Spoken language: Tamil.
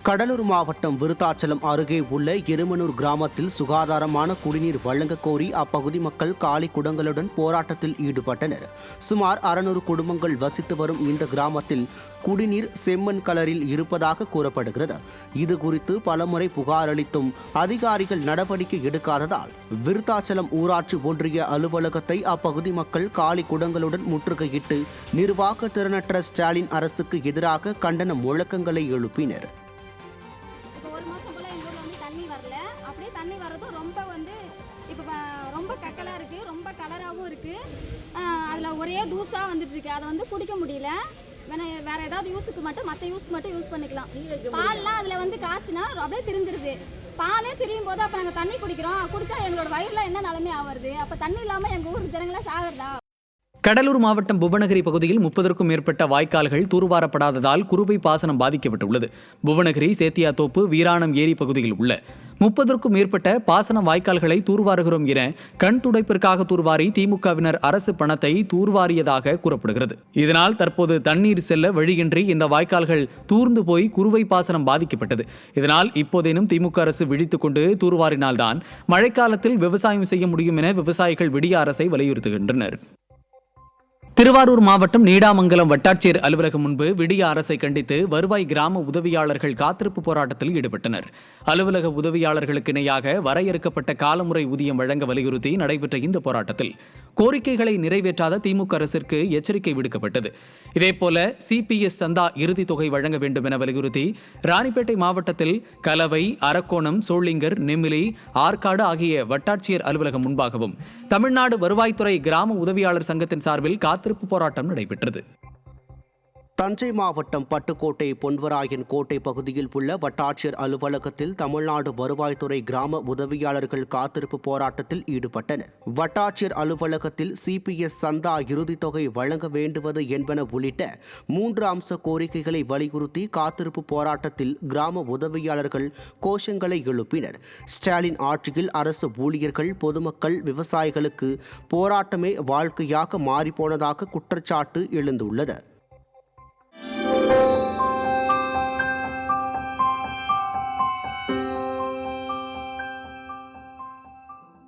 கடலூர் மாவட்டம் விருத்தாச்சலம் அருகே உள்ள எருமனூர் கிராமத்தில் சுகாதாரமான குடிநீர் வழங்க கோரி அப்பகுதி மக்கள் காலி குடங்களுடன் போராட்டத்தில் ஈடுபட்டனர். சுமார் 600 குடும்பங்கள் வசித்து வரும் இந்த கிராமத்தில் குடிநீர் செம்மண் கலரில் இருப்பதாக கூறப்படுகிறது. இதுகுறித்து பலமுறை புகார் அளித்தும் அதிகாரிகள் நடவடிக்கை எடுக்காததால் விருத்தாச்சலம் ஊராட்சி ஒன்றிய அலுவலகத்தை அப்பகுதி மக்கள் காலி குடங்களுடன் முற்றுகையிட்டு நிர்வாக திறனற்ற ஸ்டாலின் அரசுக்கு எதிராக கண்டன முழக்கங்களை எழுப்பினர். தண்ணி வரதும் ரொம்ப கக்கலாக இருக்குது, ரொம்ப கலராகவும் இருக்குது. அதில் ஒரே தூசாக வந்துட்டுருக்கு. அதை குடிக்க முடியல. வேற ஏதாவது யூஸுக்கு மட்டும், மற்ற யூஸ்க்கு மட்டும் யூஸ் பண்ணிக்கலாம். பால்லாம் அதில் காய்ச்சினா அப்படியே திரிஞ்சிருது. பாலே திரியும் போது அப்போ நாங்கள் தண்ணி குடிச்சா எங்களோட வயிறுலாம் என்ன நிலைமை ஆகுறது? அப்போ தண்ணி இல்லாமல் எங்கள் ஊர் ஜனங்களாம் சாகிறதா? கடலூர் மாவட்டம் புவனகிரி பகுதியில் 30க்கும் மேற்பட்ட வாய்க்கால்கள் தூர்வாரப்படாததால் குறுவை பாசனம் பாதிக்கப்பட்டுள்ளது. புவனகிரி, சேத்தியாத்தோப்பு, வீராணம் ஏரி பகுதியில் உள்ள 30க்கும் மேற்பட்ட பாசன வாய்க்கால்களை தூர்வாருகிறோம் என கண் துடைப்பிற்காக தூர்வாரி திமுகவினர் அரசு பணத்தை தூர்வாரியதாக கூறப்படுகிறது. இதனால் தற்போது தண்ணீர் செல்ல வழியின்றி இந்த வாய்க்கால்கள் தூர்ந்து போய் குறுவை பாசனம் பாதிக்கப்பட்டது. இதனால் இப்போதேனும் திமுக அரசு விழித்துக் கொண்டு தூர்வாரினால்தான் மழைக்காலத்தில் விவசாயம் செய்ய முடியும் என விவசாயிகள் விடிய அரசை வலியுறுத்துகின்றனர். திருவாரூர் மாவட்டம் நீடாமங்கலம் வட்டாட்சியர் அலுவலகம் முன்பு விடிய அரசை கண்டித்து வருவாய் கிராம உதவியாளர்கள் காத்திருப்பு போராட்டத்தில் ஈடுபட்டனர். அலுவலக உதவியாளர்களுக்கு இணையாக வரையறுக்கப்பட்ட காலமுறை ஊதியம் வழங்க வலியுறுத்தி நடைபெற்ற இந்த போராட்டத்தில் கோரிக்கைகளை நிறைவேற்றாத திமுக அரசிற்கு எச்சரிக்கை விடுக்கப்பட்டது. இதேபோல சிபிஎஸ் சந்தா இறுதித் தொகை வழங்க வேண்டும் என வலியுறுத்தி ராணிப்பேட்டை மாவட்டத்தில் கலவை, அரக்கோணம், சோளிங்கர், நெமிலி, ஆற்காடு ஆகிய வட்டாட்சியர் அலுவலகம் முன்பாகவும் தமிழ்நாடு வருவாய்த்துறை கிராம உதவியாளர் சங்கத்தின் சார்பில் காத்திருப்பு போராட்டம் நடைபெற்றது. தஞ்சை மாவட்டம் பட்டுக்கோட்டை பொன்வராயன் கோட்டை பகுதியில் உள்ள வட்டாட்சியர் அலுவலகத்தில் தமிழ்நாடு வருவாய்த்துறை கிராம உதவியாளர்கள் காத்திருப்பு போராட்டத்தில் ஈடுபட்டனர். வட்டாட்சியர் அலுவலகத்தில் சிபிஎஸ் சந்தா இறுதித் தொகை வழங்க வேண்டுவது என்பன உள்ளிட்ட 3 அம்ச கோரிக்கைகளை வலியுறுத்தி காத்திருப்பு போராட்டத்தில் கிராம உதவியாளர்கள் கோஷங்களை எழுப்பினர். ஸ்டாலின் ஆட்சியில் அரசு ஊழியர்கள், பொதுமக்கள், விவசாயிகளுக்கு போராட்டமே வாழ்க்கையாக மாறிப்போனதாக குற்றச்சாட்டு எழுந்துள்ளது.